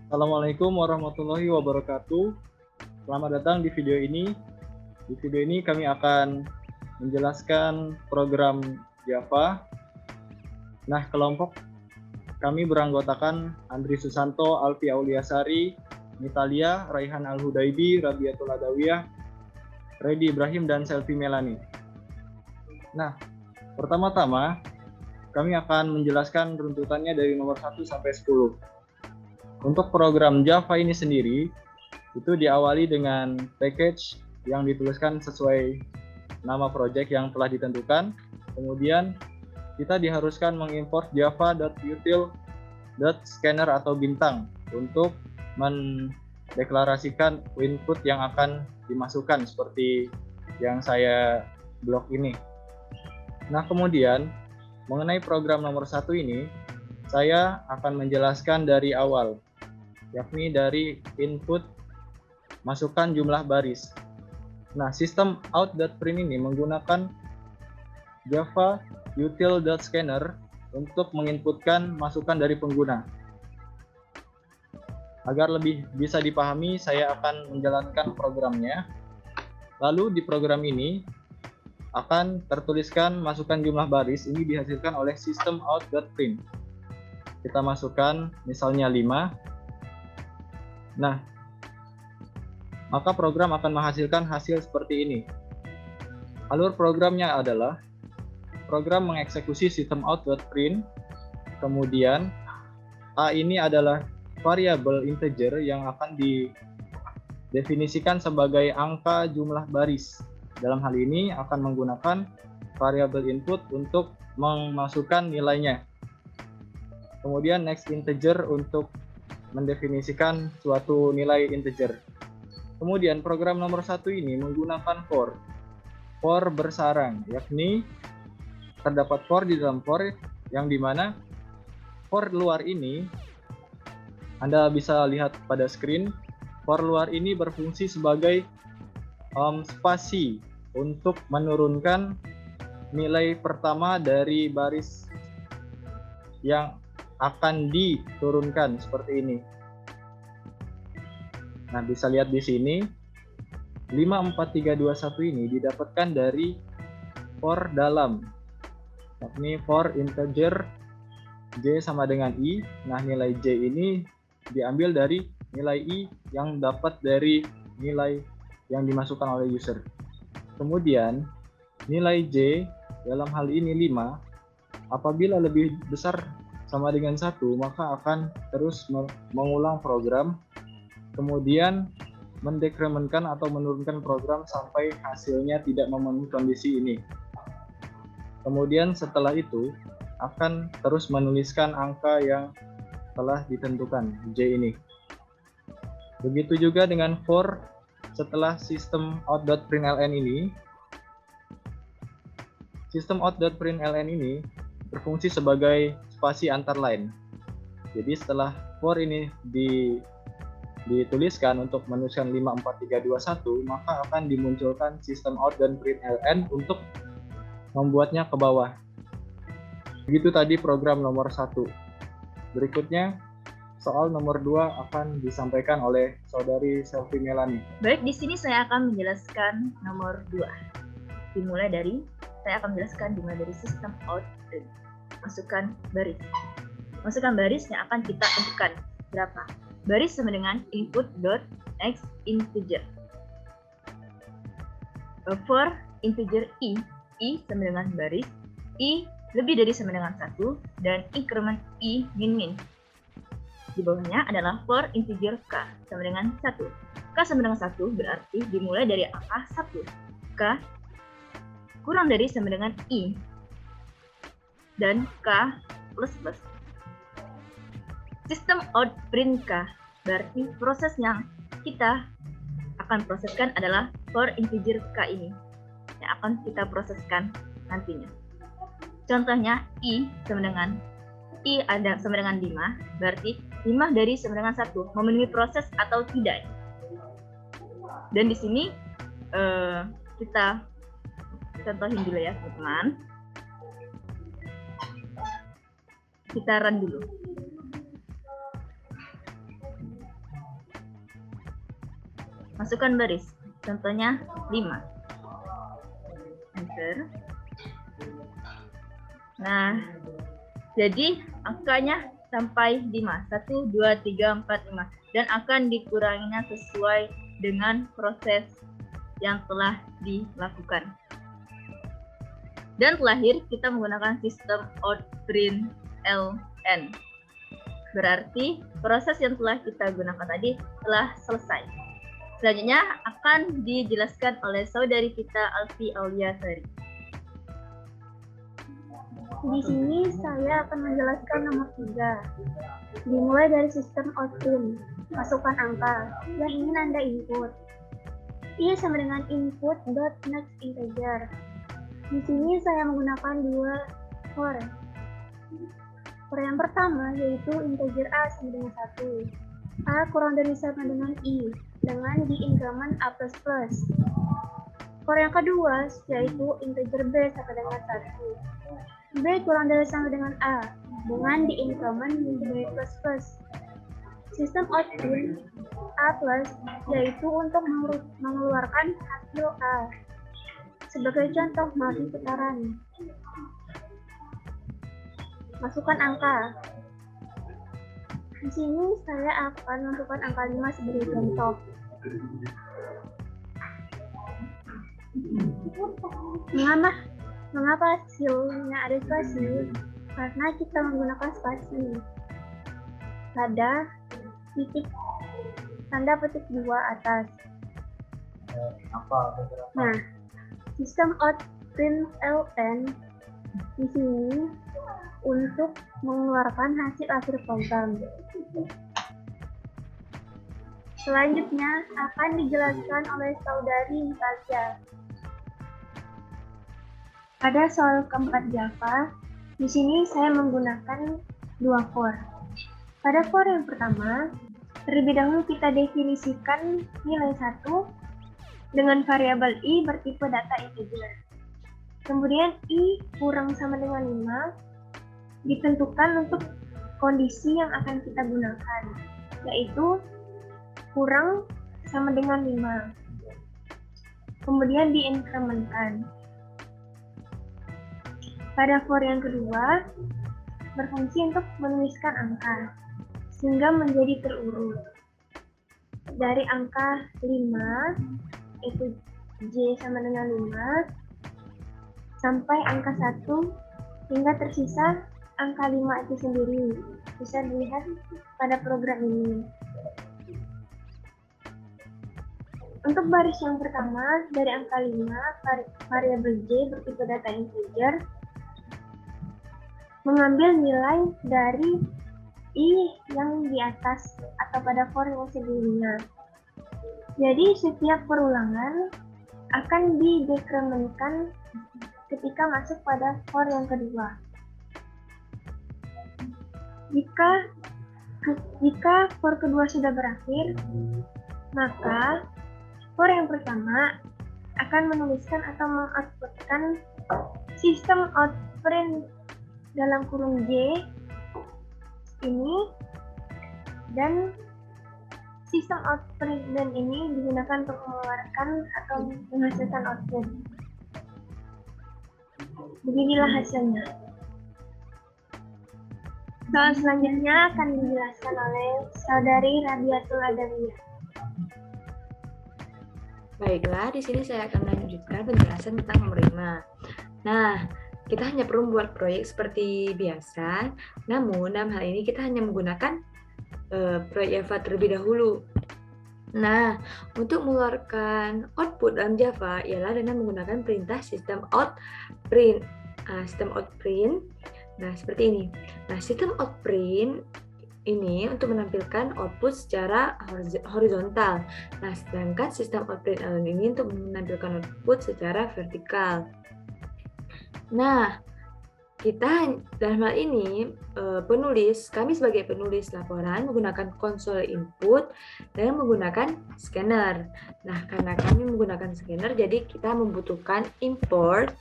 Assalamualaikum warahmatullahi wabarakatuh. Selamat datang di video ini. Di video ini kami akan menjelaskan program Java. Nah, kelompok kami beranggotakan Andri Susanto, Alfi Auliasari, Nitalia, Raihan Al-Hudaibi, Rabiatul Adawiyah, Redi Ibrahim, dan Selvi Melani. Nah, pertama-tama kami akan menjelaskan runtutannya dari nomor 1 sampai 10. Untuk program Java ini sendiri, itu diawali dengan package yang dituliskan sesuai nama project yang telah ditentukan. Kemudian kita diharuskan mengimport java.util.scanner atau bintang untuk mendeklarasikan input yang akan dimasukkan seperti yang saya blok ini. Nah, kemudian mengenai program nomor 1 ini, saya akan menjelaskan dari awal, yakni dari input masukkan jumlah baris. Nah, sistem out.print ini menggunakan Java util.scanner untuk menginputkan masukan dari pengguna. Agar lebih bisa dipahami, saya akan menjalankan programnya. Lalu di program ini akan tertuliskan masukan jumlah baris, ini dihasilkan oleh sistem out.print. Kita masukkan misalnya 5. Nah, maka program akan menghasilkan hasil seperti ini. Alur programnya adalah program mengeksekusi sistem out.print, kemudian A ini adalah variabel integer yang akan didefinisikan sebagai angka jumlah baris. Dalam hal ini akan menggunakan variabel input untuk memasukkan nilainya. Kemudian next integer untuk mendefinisikan suatu nilai integer. Kemudian program nomor 1 ini menggunakan for bersarang, yakni terdapat for di dalam for yang dimana for luar ini, Anda bisa lihat pada screen, for luar ini berfungsi sebagai spasi untuk menurunkan nilai pertama dari baris yang akan diturunkan seperti ini. Nah, bisa lihat di sini 54321 ini didapatkan dari for dalam, yakni for integer j sama dengan i. Nah, nilai j ini diambil dari nilai i yang dapat dari nilai yang dimasukkan oleh user. Kemudian nilai j dalam hal ini 5, apabila lebih besar sama dengan 1, maka akan terus mengulang program, kemudian mendekremenkan atau menurunkan program sampai hasilnya tidak memenuhi kondisi ini. Kemudian setelah itu akan terus menuliskan angka yang telah ditentukan, j ini. Begitu juga dengan for setelah sistem out.println ini. Sistem out.println ini berfungsi sebagai spasi antar line. Jadi setelah for ini dituliskan untuk menuliskan 54321, maka akan dimunculkan sistem out dan println untuk membuatnya ke bawah. Begitu tadi program nomor 1. Berikutnya soal nomor 2 akan disampaikan oleh saudari Selvi Melani. Baik, di sini saya akan menjelaskan nomor 2. Saya akan menjelaskan dimulai dari sistem out dan masukkan baris. Masukkan baris yang akan kita tentukan berapa. Baris sama dengan input.next integer. For integer i sama dengan baris, i lebih dari sama dengan 1, dan increment i min. Di bawahnya adalah for integer k sama dengan 1. K sama dengan 1 berarti dimulai dari angka 1. K kurang dari sama dengan i. Dan k plus. Sistem out print k berarti proses yang kita akan proseskan adalah for integer k ini yang akan kita proseskan nantinya. Contohnya i sama dengan ada sama dengan 5, berarti 5 dari sama dengan 1 memenuhi proses atau tidak. Dan di sini kita contohin dulu ya teman-teman. Kita run dulu. Masukkan baris. Contohnya 5. Enter. Nah, jadi angkanya sampai 5. 1, 2, 3, 4, 5. Dan akan dikuranginya sesuai dengan proses yang telah dilakukan. Dan terakhir, kita menggunakan sistem outprintln. Berarti proses yang telah kita gunakan tadi telah selesai. Selanjutnya akan dijelaskan oleh saudari kita Alfi Auliasari. Di sini saya akan menjelaskan nomor 3. Dimulai dari sistem output, masukkan angka yang ingin Anda input. I sama dengan input dot next integer. Di sini saya menggunakan 2 for. For yang pertama yaitu integer A sama dengan 1. A kurang dari sama dengan I dengan di increment A++. For yang kedua yaitu integer B sama dengan 1. B kurang dari sama dengan A dengan di increment B++. Sistem output A+, yaitu untuk mengeluarkan hasil A. Sebagai contoh multi putaran. Masukkan angka. Di sini saya akan masukkan angka 5 sebagai contoh. Mengapa hasilnya ada spasi? Karena kita menggunakan spasi pada tanda petik 2 atas. Nah, sistem outprintln di sini untuk mengeluarkan hasil akhir program. Selanjutnya akan dijelaskan oleh saudari Natalia. Pada soal keempat Java, di sini saya menggunakan 2 for. Pada for yang pertama, terlebih dahulu kita definisikan nilai 1 dengan variabel i bertipe data integer. Kemudian i kurang sama dengan 5 ditentukan untuk kondisi yang akan kita gunakan, yaitu kurang sama dengan 5. Kemudian diinkrementkan. Pada for yang kedua, berfungsi untuk menuliskan angka, sehingga menjadi terurut. Dari angka 5, itu J sama dengan 5, sampai angka 1, hingga tersisa angka 5 itu sendiri. Bisa dilihat pada program ini. Untuk baris yang pertama, dari angka 5, variabel J bertipe data integer, mengambil nilai dari i yang di atas atau pada for yang sebelumnya. Jadi setiap perulangan akan didekrementkan ketika masuk pada for yang kedua. Jika for kedua sudah berakhir, maka for yang pertama akan menuliskan atau mengoutputkan sistem outprint dalam kurung J ini, dan sistem outprint dan ini digunakan untuk mengeluarkan atau menghasilkan output. Beginilah hasilnya. Soal selanjutnya akan dijelaskan oleh saudari Rabiatul Adawiyah. Baiklah, di sini saya akan melanjutkan penjelasan tentang nomor 5. Nah, kita hanya perlu membuat proyek seperti biasa, namun dalam hal ini kita hanya menggunakan proyek Java terlebih dahulu. Nah, untuk mengeluarkan output dalam Java ialah dengan menggunakan perintah sistem outprint. Nah, seperti ini. Nah, sistem outprint ini untuk menampilkan output secara horizontal. Nah, sedangkan sistem outprint ini untuk menampilkan output secara vertikal. Nah, kita dalam hal ini kami sebagai penulis laporan menggunakan konsol input dan menggunakan scanner. Nah, karena kami menggunakan scanner, jadi kita membutuhkan import.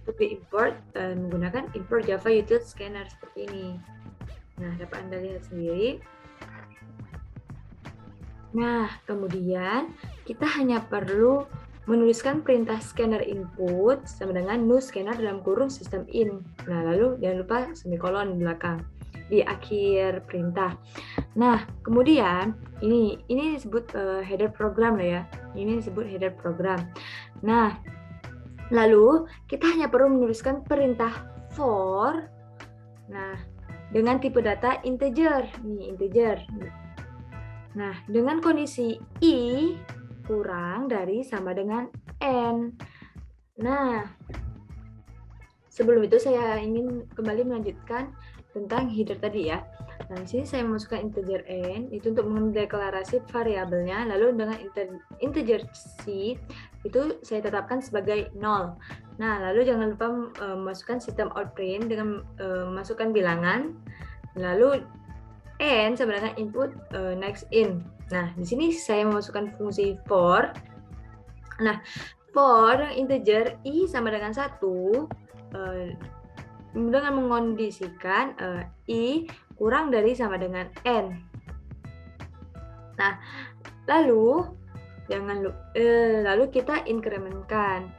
Untuk diimport menggunakan import Java Util Scanner seperti ini. Nah, dapat Anda lihat sendiri. Nah, kemudian kita hanya perlu menuliskan perintah scanner input sama dengan new scanner dalam kurung system in. Nah, lalu jangan lupa semikolon di belakang di akhir perintah. Nah, kemudian ini disebut header program lah ya. Ini disebut header program. Nah, lalu kita hanya perlu menuliskan perintah for. Nah, dengan tipe data integer. Nih, integer. Nah, dengan kondisi i kurang dari sama dengan n. Nah, sebelum itu saya ingin kembali melanjutkan tentang header tadi ya. Nah, di sini saya memasukkan integer n itu untuk mendeklarasi variabelnya, lalu dengan integer c itu saya tetapkan sebagai 0. Nah, lalu jangan lupa memasukkan sistem out print dengan memasukkan bilangan, lalu n sama dengan input next in. Nah, di sini saya memasukkan fungsi for. Nah, for integer i sama dengan 1 dengan mengondisikan i kurang dari sama dengan n. Nah, lalu kita incrementkan.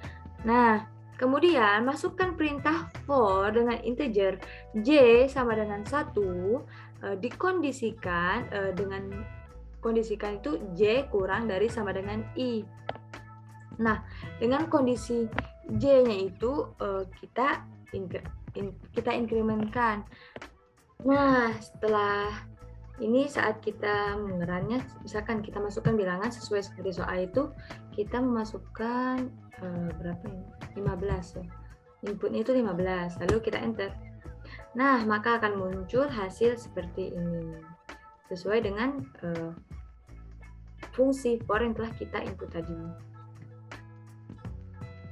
Nah, kemudian masukkan perintah for dengan integer j sama dengan 1 dikondisikan dengan kondisikan itu j kurang dari sama dengan i. Nah, dengan kondisi j-nya itu kita incrementkan. Nah, setelah ini saat kita mengerannya, misalkan kita masukkan bilangan sesuai seperti soal itu, kita memasukkan berapa ini? 15 ya. Inputnya itu 15, lalu kita enter. Nah, maka akan muncul hasil seperti ini. Sesuai dengan fungsi for yang telah kita input tadi.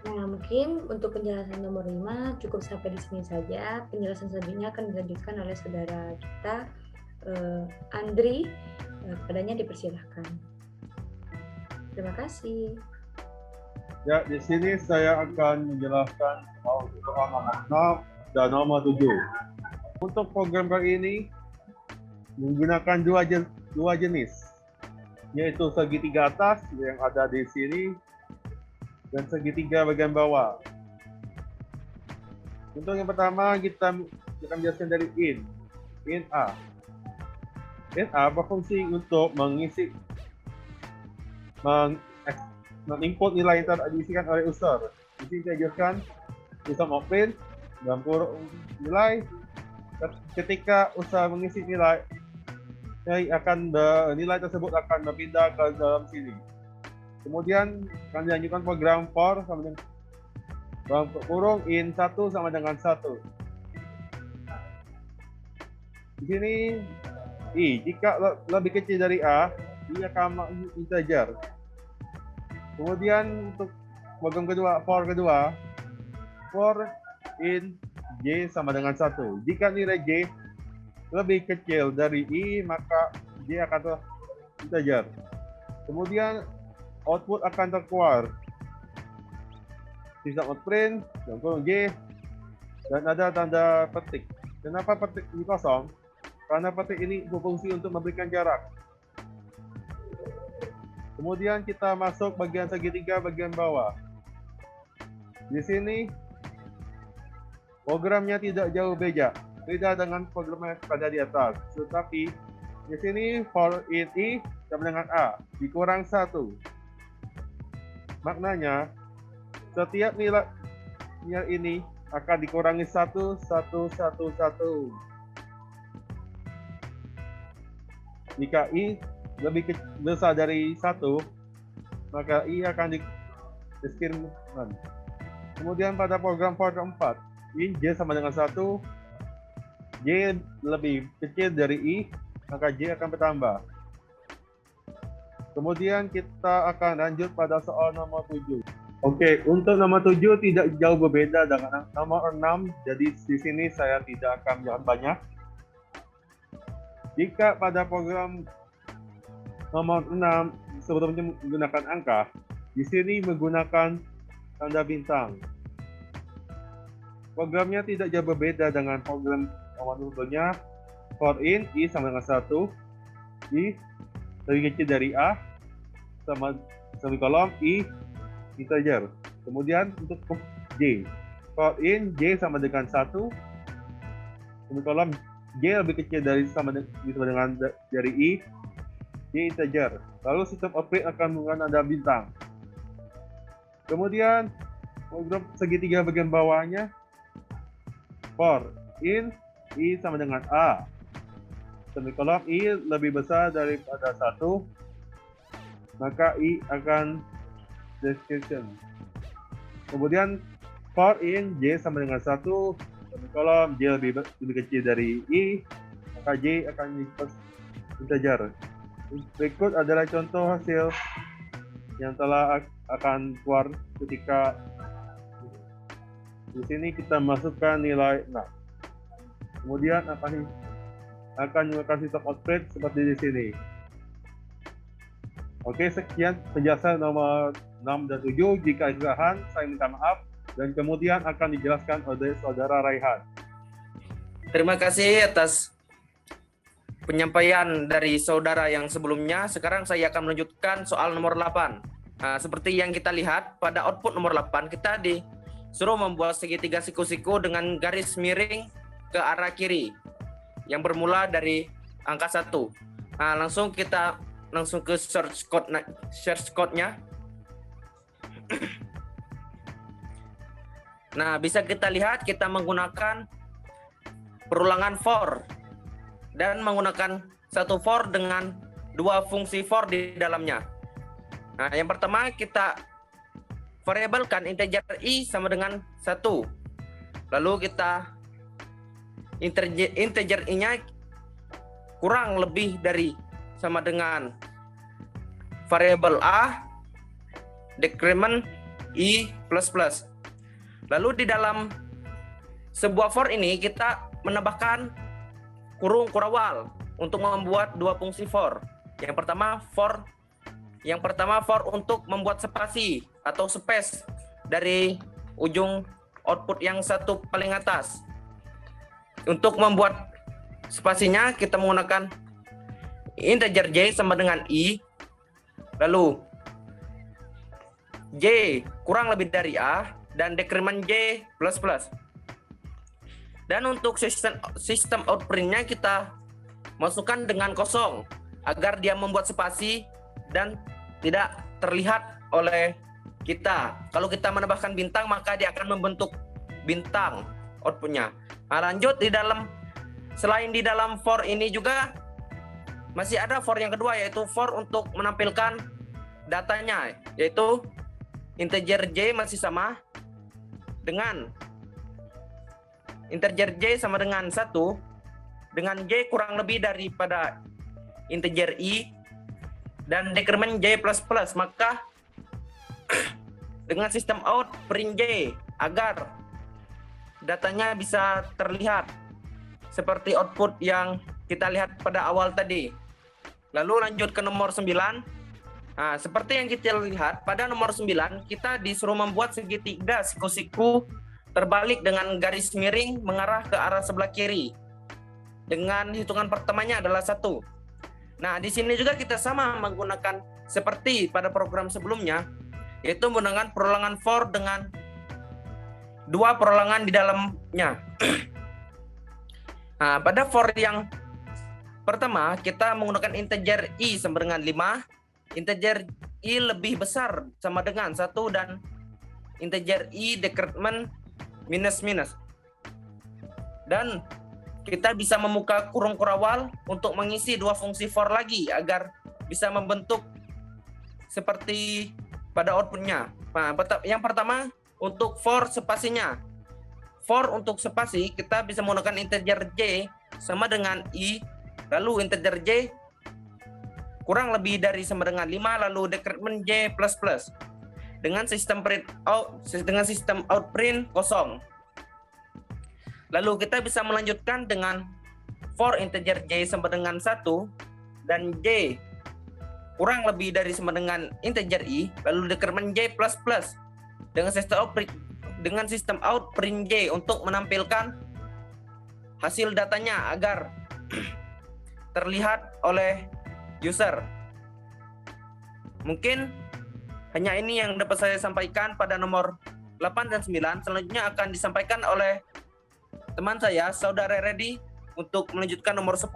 Nah, mungkin untuk penjelasan nomor 5 cukup sampai di sini saja. Penjelasan selanjutnya akan dilanjutkan oleh saudara kita, Andri. Kepadanya dipersilahkan. Terima kasih. Ya, di sini saya akan menjelaskan soal nomor 6 dan nomor 7. Untuk program kali ini menggunakan dua jenis, yaitu segitiga atas yang ada di sini dan segitiga bagian bawah. Untuk yang pertama kita menjelaskan dari in A. In A berfungsi untuk menginput nilai yang diisikan oleh user. Di sini saya jelaskan system of print dalam kurung nilai. Ketika user mengisi nilai tersebut akan berpindah ke dalam sini. Kemudian akan dilanjutkan program for sama dengan dalam kurung in 1 sama dengan 1. Di sini i jika lebih kecil dari a, i akan integer. Kemudian untuk program kedua, for in j sama dengan 1. Jika nilai j lebih kecil dari i, maka j akan integer. Kemudian output akan terkeluar system out print dalam kurung j dan ada tanda petik. Kenapa petik ini kosong? Karena petik ini berfungsi untuk memberikan jarak. Kemudian kita masuk bagian segitiga bagian bawah. Di sini programnya tidak jauh beda dengan program yang pada di atas. Tetapi di sini for in i sama dengan a dikurang 1. Maknanya setiap nilai ini akan dikurangi 1. Jika i lebih besar dari 1, maka i akan diskriminasikan. Kemudian pada program for keempat, in j sama dengan 1, j lebih kecil dari i, maka j akan bertambah. Kemudian kita akan lanjut pada soal nomor 7. Oke, untuk nomor 7 tidak jauh berbeda dengan nomor 6, jadi di sini saya tidak akan menjelaskan banyak. Jika pada program nomor 6 sebelumnya menggunakan angka, di sini menggunakan tanda bintang. Programnya tidak jauh berbeda dengan program nomor sebelumnya. For in i sama dengan 1, i lebih kecil dari A sama semikolon I integer. Kemudian untuk J, for in J sama dengan 1, semikolon J lebih kecil dari sama dengan dari I, J integer. Lalu sistem operate akan menggunakan tanda bintang. Kemudian program segitiga bagian bawahnya, for in I sama dengan A, semikolon I lebih besar daripada 1, maka I akan description. Kemudian for in J sama dengan 1, semikolon J lebih kecil dari I, maka J akan integer. Berikut adalah contoh hasil yang telah akan keluar ketika di sini kita masukkan nilai 6. Kemudian akan menggunakan sistem output seperti di sini. Oke, sekian penjelasan nomor 6 dan 7. Jika ada kesalahan, saya minta maaf. Dan kemudian akan dijelaskan oleh Saudara Raihan. Terima kasih atas penyampaian dari saudara yang sebelumnya. Sekarang saya akan melanjutkan soal nomor 8. Nah, seperti yang kita lihat pada output nomor 8, kita disuruh membuat segitiga siku-siku dengan garis miring ke arah kiri yang bermula dari angka 1. Nah, kita langsung ke search code-nya. Nah, bisa kita lihat kita menggunakan perulangan for dan menggunakan satu for dengan dua fungsi for di dalamnya. Nah, yang pertama kita variabelkan integer I sama dengan 1. Lalu kita integer I-nya kurang lebih dari sama dengan variabel A decrement I++. Lalu di dalam sebuah for ini kita menambahkan kurung kurawal untuk membuat dua fungsi for. Yang pertama for untuk membuat spasi atau space dari ujung output yang satu paling atas. Untuk membuat spasinya kita menggunakan integer J sama dengan I. Lalu J kurang lebih dari A dan decrement J++. Dan untuk sistem outprint-nya kita masukkan dengan kosong agar dia membuat spasi dan tidak terlihat oleh kita. Kalau kita menambahkan bintang maka dia akan membentuk bintang output-nya. Nah, lanjut selain di dalam for ini juga masih ada for yang kedua, yaitu for untuk menampilkan datanya, yaitu integer J masih sama dengan integer J sama dengan 1 dengan J kurang lebih daripada integer I dan decrement J++, maka dengan sistem out print J agar datanya bisa terlihat seperti output yang kita lihat pada awal tadi. Lalu lanjut ke nomor 9. Nah, seperti yang kita lihat pada nomor 9, kita disuruh membuat segitiga siku-siku terbalik dengan garis miring mengarah ke arah sebelah kiri. Dengan hitungan pertamanya adalah 1. Nah, di sini juga kita sama menggunakan seperti pada program sebelumnya, yaitu menggunakan perulangan for dengan dua perulangan di dalamnya. Nah, pada for yang pertama kita menggunakan integer I sama dengan 5. Integer I lebih besar sama dengan 1 dan integer I decrement minus. Dan kita bisa membuka kurung kurawal untuk mengisi dua fungsi for lagi agar bisa membentuk seperti pada outputnya. Nah, yang pertama untuk for spasinya. For untuk spasi kita bisa menggunakan integer J sama dengan I, lalu integer J kurang lebih dari sama dengan 5, lalu decrement J++. Dengan sistem out print kosong. Lalu kita bisa melanjutkan dengan for integer J sama dengan 1 dan J kurang lebih dari sama dengan integer I, lalu decrement J++ dengan sistem out print J untuk menampilkan hasil datanya agar terlihat oleh user. Mungkin hanya ini yang dapat saya sampaikan pada nomor 8 dan 9. Selanjutnya akan disampaikan oleh teman saya, Saudara Reddy, untuk melanjutkan nomor 10.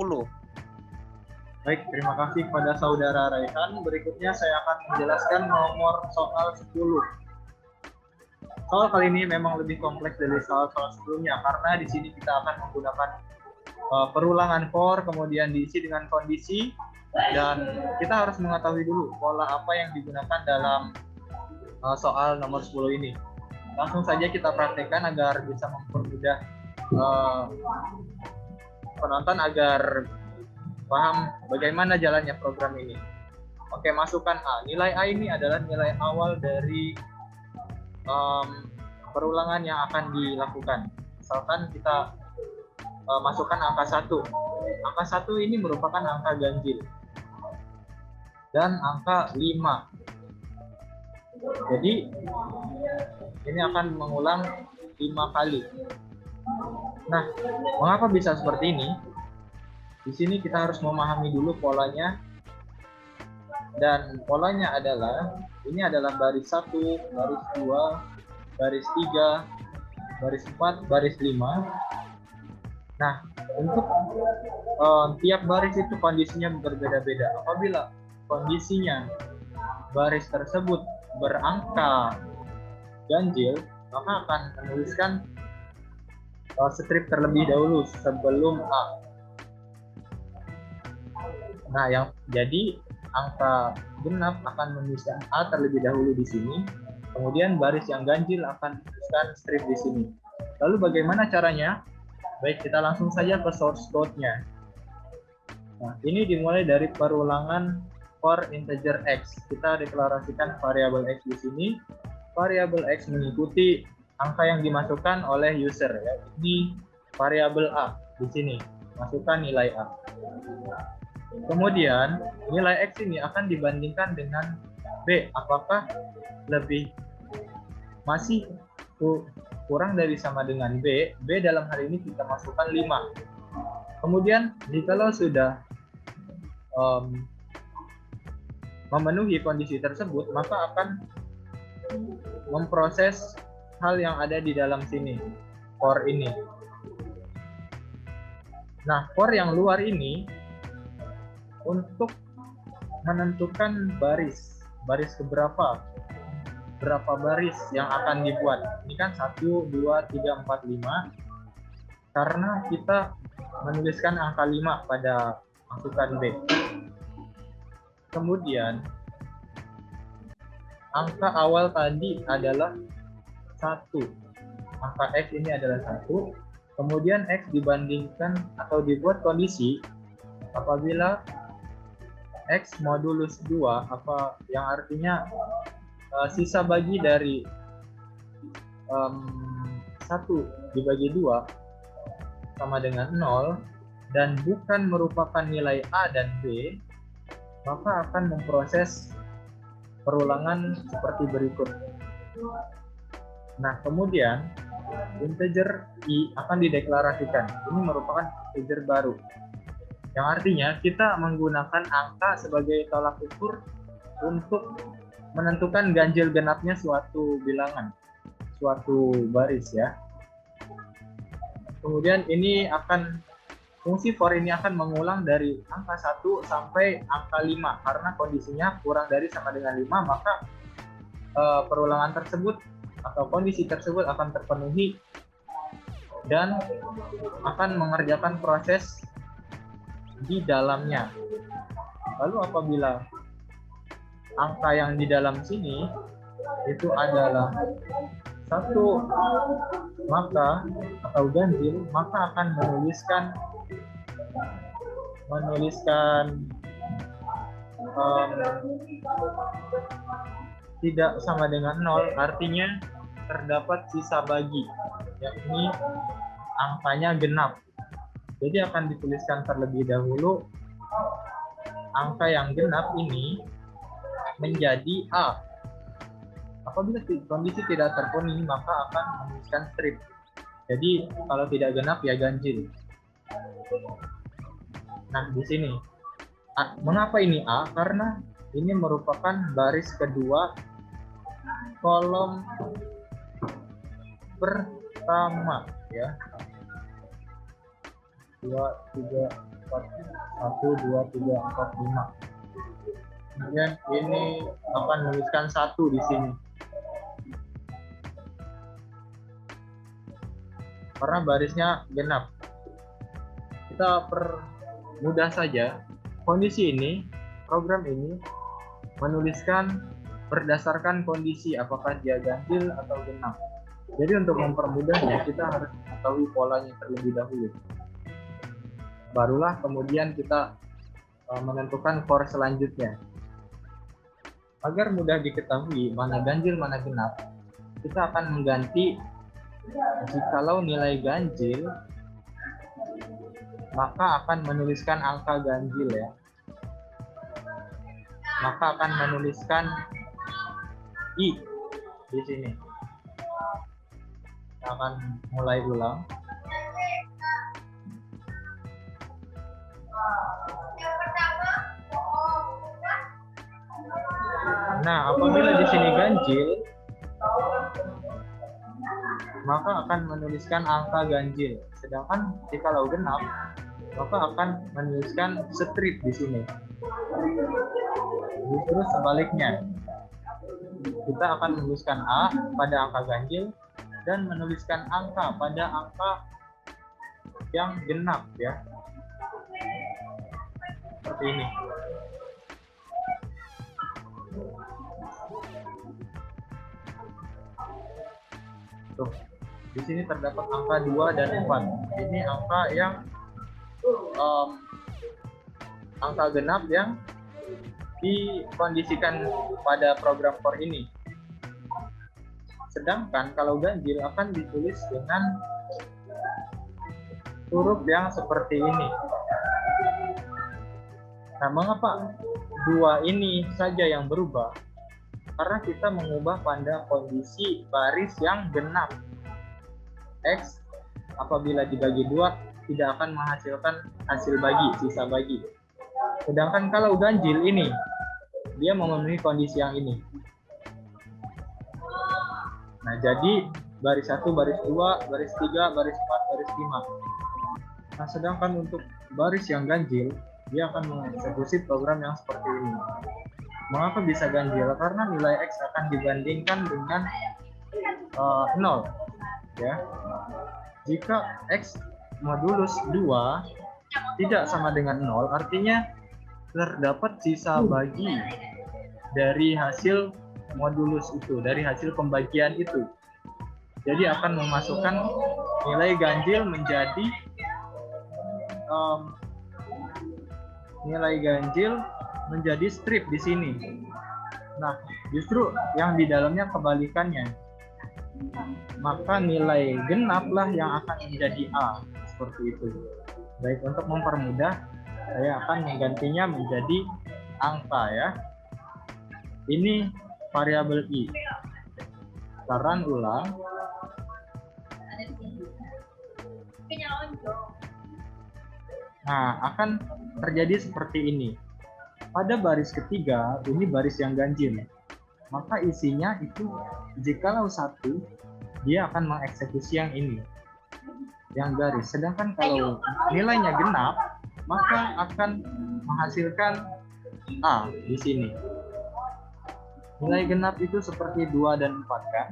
Baik, terima kasih kepada Saudara Raihan. Berikutnya saya akan menjelaskan nomor soal 10. Soal kali ini memang lebih kompleks dari soal-soal sebelumnya karena di sini kita akan menggunakan perulangan for, kemudian diisi dengan kondisi, dan kita harus mengetahui dulu pola apa yang digunakan dalam soal nomor 10 ini. Langsung saja kita praktekkan agar bisa mempermudah penonton agar paham bagaimana jalannya program ini. Oke, masukkan A. Nilai A ini adalah nilai awal dari perulangan yang akan dilakukan. Misalkan kita masukkan angka 1. Angka 1 ini merupakan angka ganjil. Dan angka 5. Jadi ini akan mengulang 5 kali. Nah, mengapa bisa seperti ini? Di sini kita harus memahami dulu polanya. Dan polanya adalah, ini adalah baris 1, baris 2, baris 3, baris 4, baris 5. Nah, untuk tiap baris itu kondisinya berbeda-beda. Apabila kondisinya baris tersebut berangka ganjil, maka akan menuliskan strip terlebih dahulu sebelum A. Nah, jadi angka genap akan menuliskan A terlebih dahulu di sini. Kemudian baris yang ganjil akan menuliskan strip di sini. Lalu bagaimana caranya? Baik, kita langsung saja ke source code-nya. Nah, ini dimulai dari perulangan for integer x. Kita deklarasikan variabel x di sini. Variabel x mengikuti angka yang dimasukkan oleh user. Ya. Ini variabel A di sini. Masukkan nilai A. Kemudian nilai x ini akan dibandingkan dengan B. Apakah masih kurang dari sama dengan B? B dalam hal ini kita masukkan 5. Kemudian jikalau sudah memenuhi kondisi tersebut, maka akan memproses hal yang ada di dalam sini, for ini. Nah, for yang luar ini untuk menentukan baris keberapa, berapa baris yang akan dibuat. Ini kan 1, 2, 3, 4, 5. Karena kita menuliskan angka 5 pada masukan B. Kemudian angka awal tadi adalah 1. Angka X ini adalah 1. Kemudian X dibandingkan atau dibuat kondisi apabila X modulus 2, apa yang artinya sisa bagi dari 1 dibagi 2 sama dengan 0 dan bukan merupakan nilai A dan B, maka akan memproses perulangan seperti berikut. Nah, kemudian integer I akan dideklarasikan. Ini merupakan integer baru. Yang artinya kita menggunakan angka sebagai tolak ukur untuk menentukan ganjil genapnya suatu bilangan, suatu baris ya. Kemudian ini fungsi for ini akan mengulang dari angka 1 sampai angka 5 karena kondisinya kurang dari sama dengan 5, maka perulangan tersebut atau kondisi tersebut akan terpenuhi dan akan mengerjakan proses di dalamnya. Lalu apabila angka yang di dalam sini itu adalah 1 maka atau ganjil, maka akan menuliskan tidak sama dengan 0, artinya terdapat sisa bagi, yakni angkanya genap. Jadi akan dituliskan terlebih dahulu angka yang genap ini menjadi A. Apabila kondisi tidak terpenuhi, maka akan menuliskan strip. Jadi kalau tidak genap ya ganjil. Nah, di sini mengapa ini A? Karena ini merupakan baris kedua kolom pertama ya. 2, 3, 4, 1, 2, 3, 4, 5. Kemudian ini akan menuliskan 1 di sini. Karena barisnya genap. Kita permudah saja. Kondisi ini, program ini menuliskan berdasarkan kondisi apakah dia ganjil atau genap. Jadi untuk mempermudahnya kita harus mengetahui polanya terlebih dahulu. Barulah kemudian kita menentukan for selanjutnya. Agar mudah diketahui mana ganjil mana genap, kita akan mengganti jikalau nilai ganjil maka akan menuliskan angka ganjil ya. Maka akan menuliskan I di sini. Kita akan mulai ulang. Nah, apabila di sini ganjil, maka akan menuliskan angka ganjil. Sedangkan jikalau genap, maka akan menuliskan strip di sini. Justru sebaliknya, kita akan menuliskan A pada angka ganjil dan menuliskan angka pada angka yang genap ya. Seperti ini. Tuh, di sini terdapat angka 2 dan 4. Ini angka yang angka genap yang dikondisikan pada program for ini. Sedangkan kalau ganjil akan ditulis dengan huruf yang seperti ini. Nah, mengapa 2 ini saja yang berubah? Karena kita mengubah pada kondisi baris yang genap. X apabila dibagi 2 tidak akan menghasilkan hasil bagi, sisa bagi. Sedangkan kalau ganjil ini, dia memenuhi kondisi yang ini. Nah, jadi baris 1, baris 2, baris 3, baris 4, baris 5. Nah, sedangkan untuk baris yang ganjil, dia akan mengeksekusi program yang seperti ini. Mengapa bisa ganjil? Karena nilai X akan dibandingkan dengan 0. Ya. Jika X modulus 2 tidak sama dengan 0, artinya terdapat sisa bagi dari hasil modulus itu, dari hasil pembagian itu. Jadi akan memasukkan nilai ganjil menjadi strip di sini. Nah, justru yang di dalamnya kebalikannya. Maka nilai genaplah yang akan menjadi A, seperti itu. Baik, untuk mempermudah, saya akan menggantinya menjadi angka ya. Ini variabel I. Sekarang ulang. Nah, akan terjadi seperti ini. Pada baris ketiga, ini baris yang ganjil. Maka isinya itu, jikalau 1, dia akan mengeksekusi yang ini, yang garis. Sedangkan kalau nilainya genap, maka akan menghasilkan A di sini. Nilai genap itu seperti 2 dan 4 kan?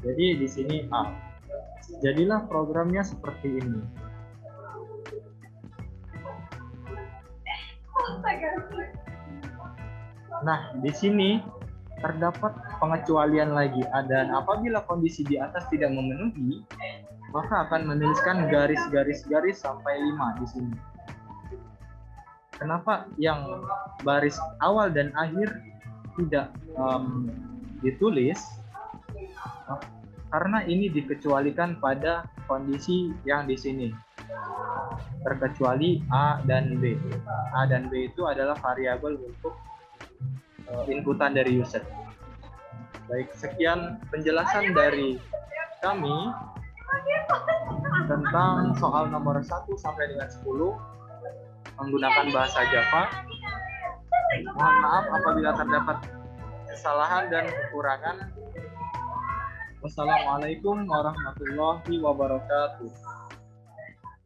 Jadi di sini A. Jadilah programnya seperti ini. Nah, di sini terdapat pengecualian lagi. Dan apabila kondisi di atas tidak memenuhi, maka akan menuliskan garis-garis-garis sampai 5 di sini. Kenapa yang baris awal dan akhir tidak ditulis? Karena ini dikecualikan pada kondisi yang di sini. Terkecuali A dan B. A dan B itu adalah variabel untuk inputan dari user. Baik, sekian penjelasan dari kami tentang soal nomor 1 sampai dengan 10 menggunakan bahasa Java. Mohon maaf apabila terdapat kesalahan dan kekurangan. Wassalamualaikum warahmatullahi wabarakatuh.